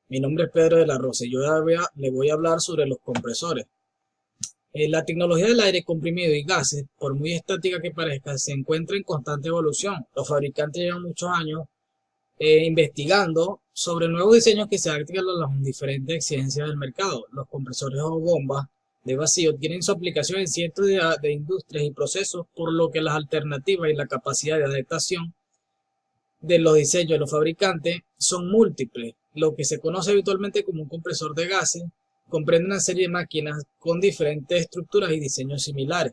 Mi nombre es Pedro de la Rosa y yo le voy a hablar sobre los compresores. La tecnología del aire comprimido y gases, por muy estática que parezca, se encuentra en constante evolución. Los fabricantes llevan muchos años investigando sobre nuevos diseños que se adapten a las diferentes exigencias del mercado. Los compresores o bombas de vacío tienen su aplicación en cientos de industrias y procesos, por lo que las alternativas y la capacidad de adaptación de los diseños de los fabricantes son múltiples. Lo que se conoce habitualmente como un compresor de gases comprende una serie de máquinas con diferentes estructuras y diseños similares.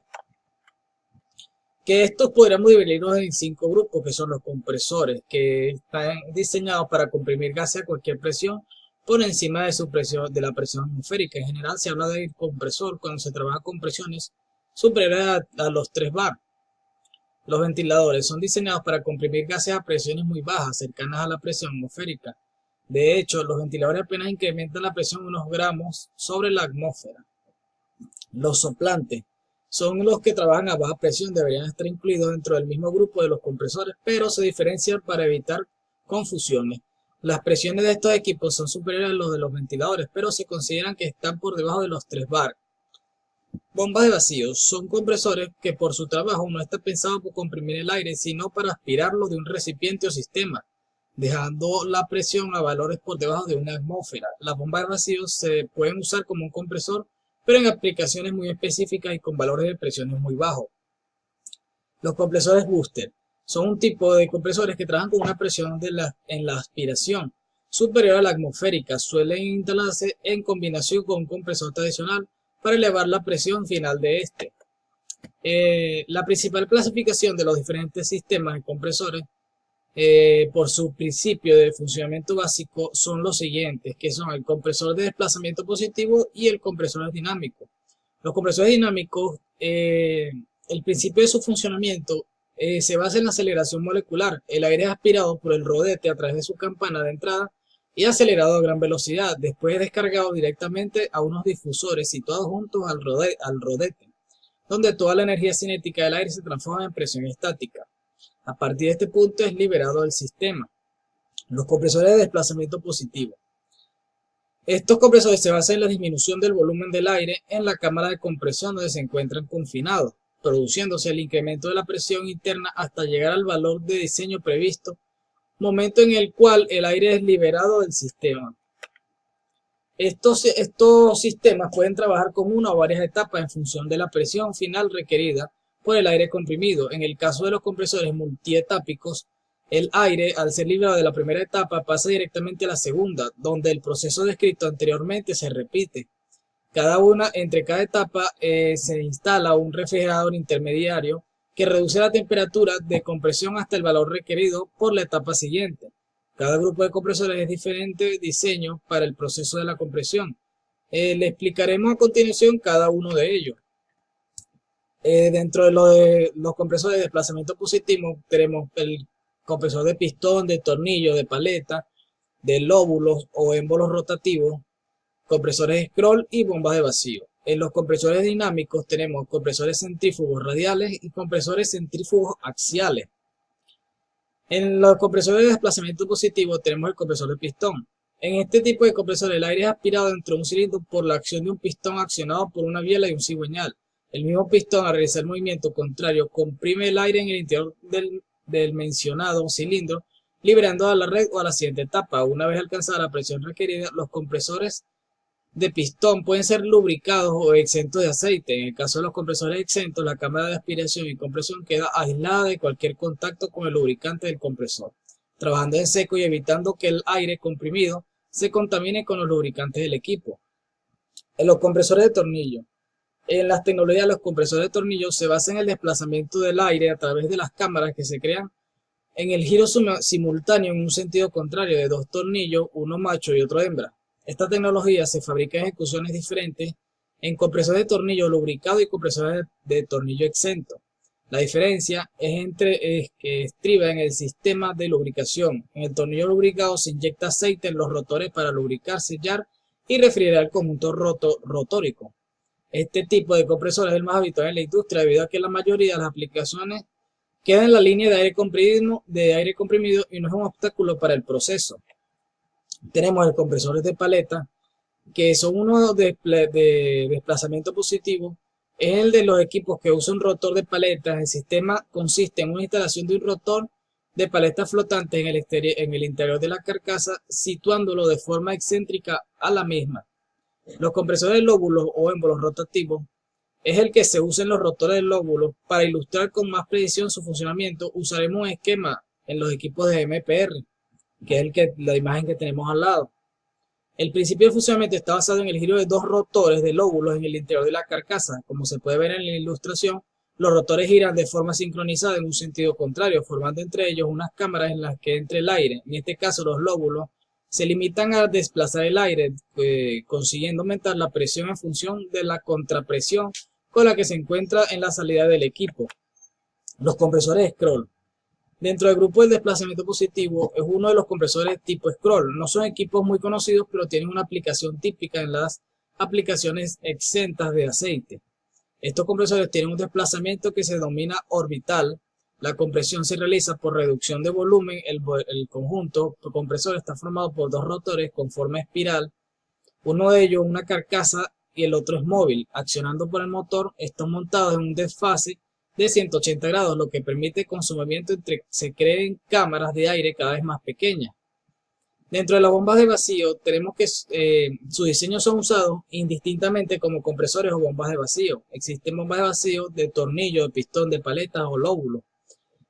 Que estos podríamos dividirlos en 5 grupos, que son los compresores, que están diseñados para comprimir gases a cualquier presión por encima de su presión, de la presión atmosférica. En general se habla de compresor cuando se trabaja con presiones superiores a los 3 bar. Los ventiladores son diseñados para comprimir gases a presiones muy bajas, cercanas a la presión atmosférica. De hecho, los ventiladores apenas incrementan la presión unos gramos sobre la atmósfera. Los soplantes son los que trabajan a baja presión, deberían estar incluidos dentro del mismo grupo de los compresores, pero se diferencian para evitar confusiones. Las presiones de estos equipos son superiores a los de los ventiladores, pero se consideran que están por debajo de los 3 bar. Bombas de vacío son compresores que por su trabajo no están pensados para comprimir el aire, sino para aspirarlo de un recipiente o sistema, dejando la presión a valores por debajo de una atmósfera. Las bombas de vacío se pueden usar como un compresor, pero en aplicaciones muy específicas y con valores de presiones muy bajos. Los compresores booster son un tipo de compresores que trabajan con una presión en la aspiración superior a la atmosférica. Suelen instalarse en combinación con un compresor tradicional para elevar la presión final de este. La principal clasificación de los diferentes sistemas de compresores por su principio de funcionamiento básico son los siguientes, que son el compresor de desplazamiento positivo y el compresor dinámico. Los compresores dinámicos, el principio de su funcionamiento se basa en la aceleración molecular. El aire es aspirado por el rodete a través de su campana de entrada y acelerado a gran velocidad, después descargado directamente a unos difusores situados juntos al rodete, donde toda la energía cinética del aire se transforma en presión estática. A partir de este punto es liberado del sistema. Los compresores de desplazamiento positivo. Estos compresores se basan en la disminución del volumen del aire en la cámara de compresión donde se encuentran confinados, produciéndose el incremento de la presión interna hasta llegar al valor de diseño previsto, momento en el cual el aire es liberado del sistema. Estos sistemas pueden trabajar con una o varias etapas en función de la presión final requerida por el aire comprimido. En el caso de los compresores multietápicos, el aire, al ser liberado de la primera etapa, pasa directamente a la segunda, donde el proceso descrito anteriormente se repite. Entre cada etapa se instala un refrigerador intermediario que reduce la temperatura de compresión hasta el valor requerido por la etapa siguiente. Cada grupo de compresores es diferente diseño para el proceso de la compresión. Le explicaremos a continuación cada uno de ellos. Dentro de los compresores de desplazamiento positivo tenemos el compresor de pistón, de tornillo, de paleta, de lóbulos o émbolos rotativos, compresores scroll y bombas de vacío. En los compresores dinámicos tenemos compresores centrífugos radiales y compresores centrífugos axiales. En los compresores de desplazamiento positivo tenemos el compresor de pistón. En este tipo de compresor el aire es aspirado dentro de un cilindro por la acción de un pistón accionado por una biela y un cigüeñal. El mismo pistón, al realizar el movimiento contrario, comprime el aire en el interior del mencionado cilindro, liberando a la red o a la siguiente etapa. Una vez alcanzada la presión requerida, los compresores de pistón pueden ser lubricados o exentos de aceite. En el caso de los compresores exentos, la cámara de aspiración y compresión queda aislada de cualquier contacto con el lubricante del compresor, trabajando en seco y evitando que el aire comprimido se contamine con los lubricantes del equipo. En los compresores de tornillo. En las tecnologías, los compresores de tornillo se basan en el desplazamiento del aire a través de las cámaras que se crean en el giro simultáneo en un sentido contrario de 2 tornillos, uno macho y otro hembra. Esta tecnología se fabrica en ejecuciones diferentes en compresores de tornillo lubricado y compresores de tornillo exento. La diferencia que estriba en el sistema de lubricación. En el tornillo lubricado se inyecta aceite en los rotores para lubricar, sellar y refrigerar el conjunto rotórico. Este tipo de compresor es el más habitual en la industria debido a que la mayoría de las aplicaciones quedan en la línea de aire comprimido y no es un obstáculo para el proceso. Tenemos el compresor de paleta, que son unos de desplazamiento positivo. Es el de los equipos que usa un rotor de paletas. El sistema consiste en una instalación de un rotor de paletas flotantes en el interior de la carcasa, situándolo de forma excéntrica a la misma. Los compresores de lóbulos o émbolos rotativos es el que se usa en los rotores de lóbulos. Para ilustrar con más precisión su funcionamiento, usaremos un esquema en los equipos de MPR, que es la imagen que tenemos al lado. El principio de funcionamiento está basado en el giro de dos rotores de lóbulos en el interior de la carcasa. Como se puede ver en la ilustración, los rotores giran de forma sincronizada en un sentido contrario, formando entre ellos unas cámaras en las que entra el aire. En este caso, los lóbulos se limitan a desplazar el aire, consiguiendo aumentar la presión en función de la contrapresión con la que se encuentra en la salida del equipo. Los compresores scroll. Dentro del grupo del desplazamiento positivo es uno de los compresores tipo scroll. No son equipos muy conocidos, pero tienen una aplicación típica en las aplicaciones exentas de aceite. Estos compresores tienen un desplazamiento que se denomina orbital. La compresión se realiza por reducción de volumen. El conjunto compresor está formado por dos rotores con forma espiral. Uno de ellos una carcasa y el otro es móvil. Accionando por el motor, están montados en un desfase de 180 grados, lo que permite que con su movimiento se creen cámaras de aire cada vez más pequeñas. Dentro de las bombas de vacío, tenemos que sus diseños son usados indistintamente como compresores o bombas de vacío. Existen bombas de vacío de tornillo, de pistón, de paletas o lóbulo.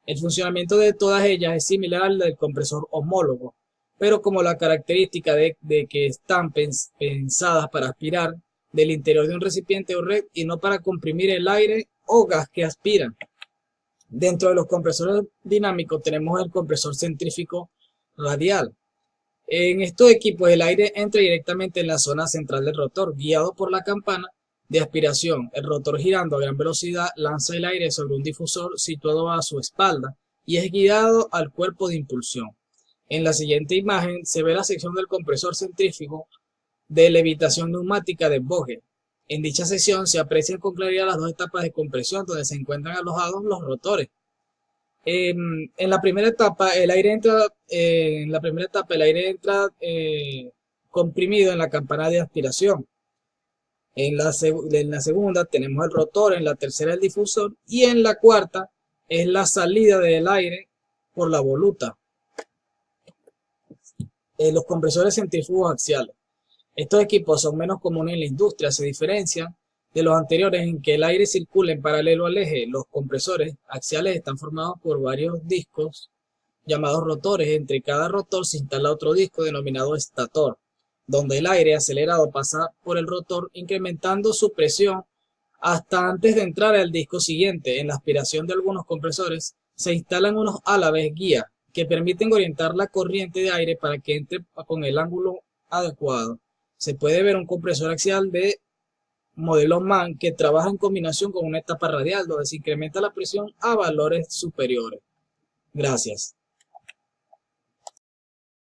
El funcionamiento de todas ellas es similar al del compresor homólogo, pero como la característica de que están pensadas para aspirar del interior de un recipiente o red y no para comprimir el aire o gas que aspiran. Dentro de los compresores dinámicos tenemos el compresor centrífugo radial. En estos equipos el aire entra directamente en la zona central del rotor, guiado por la campana de aspiración. El rotor girando a gran velocidad lanza el aire sobre un difusor situado a su espalda y es guiado al cuerpo de impulsión. En la siguiente imagen se ve la sección del compresor centrífugo de levitación neumática de Vogel. En dicha sección se aprecian con claridad las dos etapas de compresión donde se encuentran alojados los rotores. En la primera etapa el aire entra comprimido en la campana de aspiración. En la segunda tenemos el rotor, en la tercera el difusor y en la cuarta es la salida del aire por la voluta. Los compresores centrífugos axiales. Estos equipos son menos comunes en la industria, se diferencian de los anteriores en que el aire circula en paralelo al eje. Los compresores axiales están formados por varios discos llamados rotores. Entre cada rotor se instala otro disco denominado estator, donde el aire acelerado pasa por el rotor incrementando su presión hasta antes de entrar al disco siguiente. En la aspiración de algunos compresores se instalan unos álabes guía que permiten orientar la corriente de aire para que entre con el ángulo adecuado. Se puede ver un compresor axial de modelo MAN que trabaja en combinación con una etapa radial donde se incrementa la presión a valores superiores. Gracias.